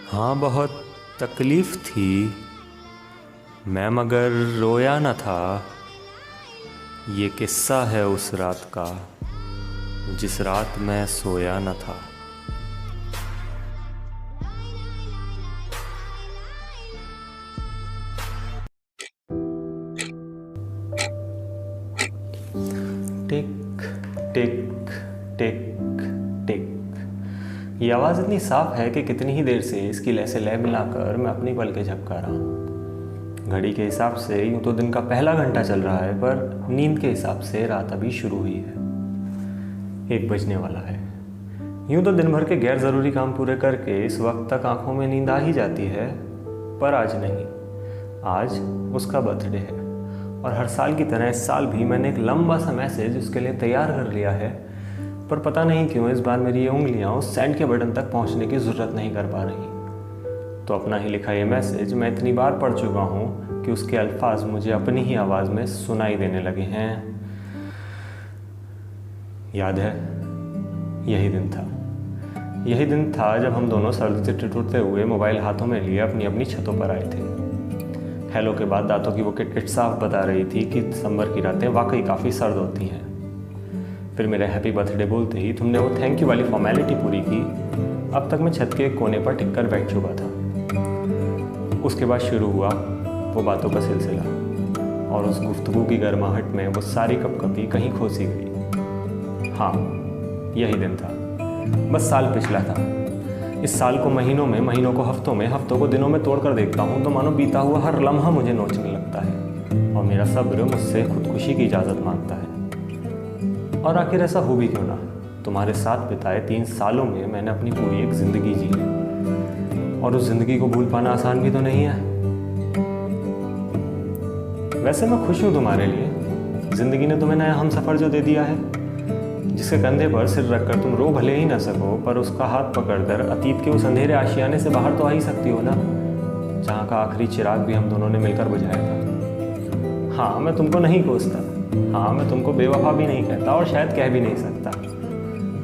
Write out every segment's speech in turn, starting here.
हाँ, बहुत तकलीफ़ थी। मैं मगर रोया न था। ये किस्सा है उस रात का जिस रात मैं सोया न था। टिक टिक टिक टिक। ये आवाज़ इतनी साफ है कि कितनी ही देर से इसकी लय से लय मिलाकर मैं अपनी पलकें झपका रहा हूँ। घड़ी के हिसाब से यूँ तो दिन का पहला घंटा चल रहा है, पर नींद के हिसाब से रात अभी शुरू हुई है। 1 बजने वाला है। यूँ तो दिन भर के गैर ज़रूरी काम पूरे करके इस वक्त तक आंखों में नींद आ ही जाती है, पर आज नहीं। आज उसका बर्थडे है और हर साल की तरह इस साल भी मैंने एक लंबा सा मैसेज उसके लिए तैयार कर लिया है, पर पता नहीं क्यों इस बार मेरी ये उंगलियां उस सेंड के बटन तक पहुंचने की ज़रूरत नहीं कर पा रही। तो अपना ही लिखा ये मैसेज मैं इतनी बार पढ़ चुका हूँ कि उसके अल्फाज मुझे अपनी ही आवाज़ में सुनाई देने लगे हैं। याद है, यही दिन था जब हम दोनों सर्दी से ठिठुरते हुए मोबाइल हाथों में लिए अपनी अपनी छतों पर आए थे। हेलो के बाद दांतों की वो किटकिट साफ बता रही थी कि दिसंबर की रातें वाकई काफ़ी सर्द होती हैं। फिर मेरे हैप्पी बर्थडे बोलते ही तुमने वो थैंक यू वाली फॉर्मेलिटी पूरी की। अब तक मैं छत के एक कोने पर टिक कर बैठ चुका था। उसके बाद शुरू हुआ वो बातों का सिलसिला और उस गुफ्तगू की गर्माहट में वो सारी कपकपी कहीं खो सी गई। हाँ, यही दिन था। बस साल पिछला था। इस साल को महीनों में, महीनों को हफ्तों में, हफ्तों को दिनों में तोड़कर देखता हूँ तो मानो बीता हुआ हर लम्हा मुझे नोचने लगता है और मेरा सब्र मुझसे खुदकुशी की इजाज़त मांगता है। और आखिर ऐसा हो भी क्यों ना। तुम्हारे साथ बिताए 3 सालों में मैंने अपनी पूरी एक ज़िंदगी जी है और उस ज़िंदगी को भूल पाना आसान भी तो नहीं है। वैसे मैं खुश हूँ तुम्हारे लिए। ज़िंदगी ने तुम्हें नया हमसफ़र जो दे दिया है, जिसके कंधे पर सिर रखकर तुम रो भले ही ना सको, पर उसका हाथ पकड़कर अतीत के उस अंधेरे आशियाने से बाहर तो आ ही सकती हो ना, जहाँ का आखिरी चिराग भी हम दोनों ने मिलकर बुझाया था। हाँ, मैं तुमको नहीं कोसता। हाँ, मैं तुमको बेवफा भी नहीं कहता और शायद कह भी नहीं सकता।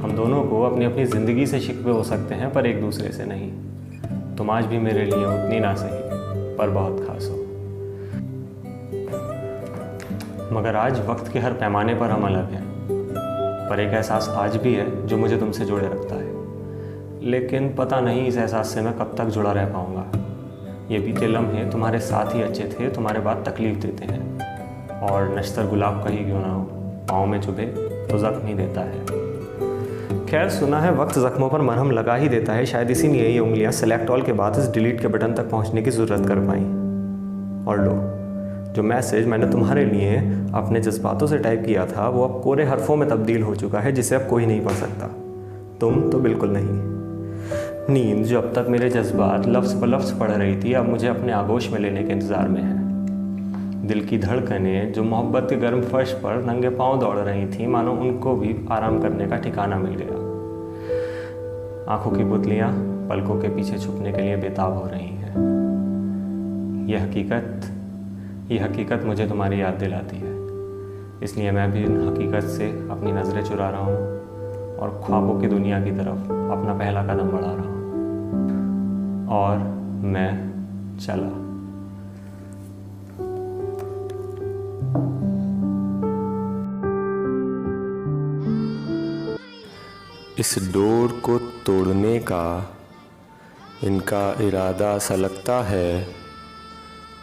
हम दोनों को अपनी अपनी ज़िंदगी से शिकवे हो सकते हैं, पर एक दूसरे से नहीं। तुम आज भी मेरे लिए उतनी ना सही पर बहुत खास हो। मगर आज वक्त के हर पैमाने पर हम अलग हैं, पर एक एहसास आज भी है जो मुझे तुमसे जोड़े रखता है। लेकिन पता नहीं इस एहसास से मैं कब तक जुड़ा रह पाऊँगा। ये बीते लम्हे तुम्हारे साथ ही अच्छे थे, तुम्हारे बाद तकलीफ़ देते हैं और नश्तर गुलाब का ही क्यों ना हो, पाँव में चुभे तो ज़ख्म ही देता है। खैर, सुना है वक्त ज़ख्मों पर मरहम लगा ही देता है। शायद इसीलिए ये उंगलियाँ सेलेक्ट ऑल के बाद इस डिलीट के बटन तक पहुँचने की ज़रूरत कर पाई। और लो, जो मैसेज मैंने तुम्हारे लिए अपने जज्बातों से टाइप किया था वो अब कोरे हरफों में तब्दील हो चुका है, जिसे अब कोई नहीं पढ़ सकता। तुम तो बिल्कुल नहीं। नींद जो अब तक मेरे जज्बात लफ्ज़ ब लफ्ज़ पढ़ रही थी, अब मुझे अपने आगोश में लेने के इंतज़ार में है। दिल की धड़कनें जो मोहब्बत के गर्म फर्श पर नंगे पाँव दौड़ रही थीं, मानो उनको भी आराम करने का ठिकाना मिल गया। आंखों की पुतलियाँ पलकों के पीछे छुपने के लिए बेताब हो रही हैं। यह हकीकत मुझे तुम्हारी याद दिलाती है, इसलिए मैं भी इन हकीकत से अपनी नज़रें चुरा रहा हूँ और ख्वाबों की दुनिया की तरफ अपना पहला कदम बढ़ा रहा हूँ। और मैं चला। इस डोर को तोड़ने का इनका इरादा सा लगता है।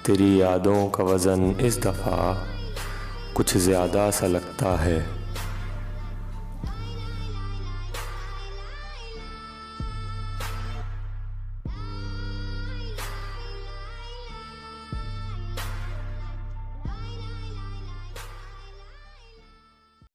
तेरी यादों का वज़न इस दफ़ा कुछ ज़्यादा सा लगता है।